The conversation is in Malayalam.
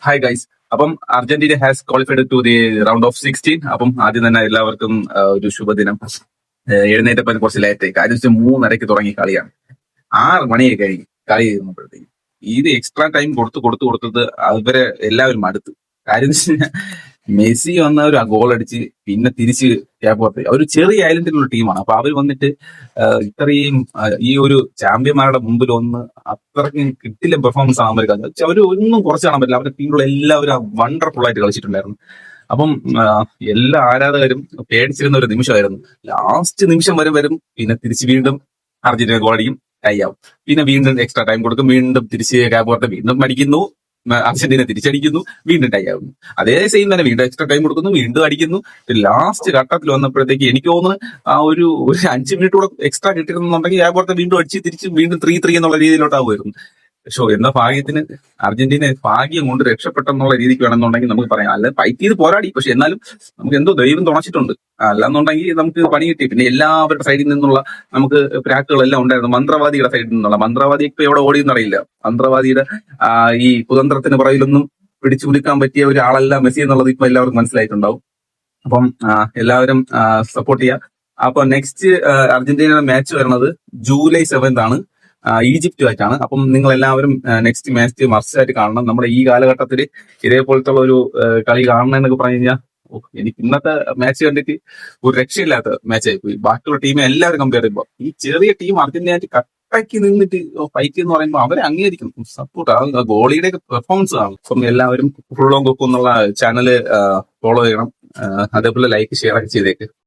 Hi guys. അപ്പം Argentina has qualified to the round of 16. അപ്പം ആദ്യം തന്നെ എല്ലാവർക്കും ഒരു ശുഭദിനം. എഴുന്നേറ്റപ്പം കുറച്ച് ലേറ്റ് ആയി. കാര്യം വെച്ചാൽ 3:30 തുടങ്ങിയ കളിയാണ്. 6 മണിയൊക്കെ കഴിഞ്ഞു കളി ചെയ്യുമ്പോഴത്തേക്ക്. ഇത് എക്സ്ട്രാ ടൈം കൊടുത്തത് അവരെ എല്ലാവരും അടുത്ത്. കാര്യം എന്ന് വെച്ച് കഴിഞ്ഞാൽ മെസ്സി വന്ന ഒരു ഗോൾ അടിച്ച് പിന്നെ തിരിച്ച് ക്യാപ്പുറത്ത് ഒരു ചെറിയ ഐലൻഡിലുള്ള ടീമാണ്. അപ്പൊ അവർ വന്നിട്ട് ഇത്രയും ഈ ഒരു ചാമ്പ്യന്മാരുടെ മുമ്പിൽ ഒന്ന് അത്രയ്ക്കും കിട്ടില്ല പെർഫോമൻസ് ആണ് അവർ ഒന്നും കുറച്ച് കാണാൻ പറ്റില്ല. അവരുടെ ടീമിലുള്ള എല്ലാവരും വണ്ടർഫുൾ ആയിട്ട് കളിച്ചിട്ടുണ്ടായിരുന്നു. അപ്പം എല്ലാ ആരാധകരും പേടിച്ചിരുന്ന ഒരു നിമിഷമായിരുന്നു. ലാസ്റ്റ് നിമിഷം വരും പിന്നെ തിരിച്ച് വീണ്ടും അർജന്റീന ഗോൾ അടിക്കും, ടൈ ആവും. പിന്നെ വീണ്ടും എക്സ്ട്രാ ടൈം കൊടുക്കും, വീണ്ടും തിരിച്ച് ക്യാപ്പുറത്ത് വീണ്ടും അടിക്കുന്നു, അർജന്റീന തിരിച്ചടിക്കുന്നു, വീണ്ടും ടൈ ആവുന്നു. അതേ സെയിം തന്നെ വീണ്ടും എക്സ്ട്രാ ടൈം കൊടുക്കുന്നു, വീണ്ടും അടിക്കുന്നു. ലാസ്റ്റ് ഘട്ടത്തിൽ വന്നപ്പോഴത്തേക്ക് എനിക്ക് തോന്നുന്നു ആ ഒരു 5 മിനിറ്റ് കൂടെ എക്സ്ട്രാ കിട്ടിയിരുന്നുണ്ടെങ്കിൽ ക്യാപ്പുറത്ത് വീണ്ടും അടിച്ച് തിരിച്ച് വീണ്ടും 3-3 എന്നുള്ള രീതിയിലോട്ടാവുമായിരുന്നു. പക്ഷോ എന്ന ഭാഗ്യത്തിന് അർജന്റീന ഭാഗ്യം കൊണ്ട് രക്ഷപ്പെട്ടെന്നുള്ള രീതിക്ക് വേണമെന്നുണ്ടെങ്കിൽ നമുക്ക് പറയാം. അല്ല, ഫൈറ്റ് ചെയ്ത് പോരാടി, പക്ഷെ എന്നാലും നമുക്ക് എന്തോ ദൈവം തുണച്ചിട്ടുണ്ട്. അല്ലാന്നുണ്ടെങ്കിൽ നമുക്ക് പണി കിട്ടി. പിന്നെ എല്ലാവരുടെ സൈഡിൽ നിന്നുള്ള നമുക്ക് പ്രാക്കുകളെല്ലാം ഉണ്ടായിരുന്നു. മന്ത്രവാദിയുടെ സൈഡിൽ നിന്നുള്ള മന്ത്രവാദി ഇപ്പൊ എവിടെ ഓടിയെന്നറിയില്ല. മന്ത്രവാദിയുടെ ഈ കുതന്ത്രത്തിന് പുറകിലൊന്നും പിടിച്ചു കുലുക്കാൻ പറ്റിയ ഒരാളല്ല മെസ്സി എന്നുള്ളത് ഇപ്പൊ എല്ലാവർക്കും മനസ്സിലായിട്ടുണ്ടാവും. അപ്പം എല്ലാവരും സപ്പോർട്ട് ചെയ്യുക. അപ്പൊ നെക്സ്റ്റ് അർജന്റീനയുടെ മാച്ച് വരുന്നത് ജൂലൈ 7 ആണ്, ഈജിപ്തുമായിട്ടാണ്. അപ്പം നിങ്ങൾ എല്ലാവരും നെക്സ്റ്റ് മാച്ച് മസ്റ്റായിട്ട് കാണണം. നമ്മുടെ ഈ കാലഘട്ടത്തിൽ ഇതേപോലത്തെ ഒരു കളി കാണണം എന്നൊക്കെ പറഞ്ഞു കഴിഞ്ഞാൽ എനിക്ക് ഇന്നത്തെ മാച്ച് കണ്ടിട്ട് ഒരു രക്ഷയില്ലാത്ത മാച്ചായി പോയി. ബാക്കിയുള്ള ടീമെ എല്ലാവരും കമ്പയർ ചെയ്യുമ്പോൾ ഈ ചെറിയ ടീം അർജന്റീനയായിട്ട് കട്ടയ്ക്ക് നിന്നിട്ട് ഫൈറ്റ് എന്ന് പറയുമ്പോൾ അവരെ അംഗീകരിക്കും, സപ്പോർട്ട്. ആ ഗോളിയുടെ പെർഫോമൻസ് ആണ്. അപ്പം എല്ലാവരും ഫുൾ ഓൺ കുക്ക് എന്നുള്ള ചാനൽ ഫോളോ ചെയ്യണം. അതേപോലെ ലൈക്ക് ഷെയർ ഒക്കെ ചെയ്തേക്ക്.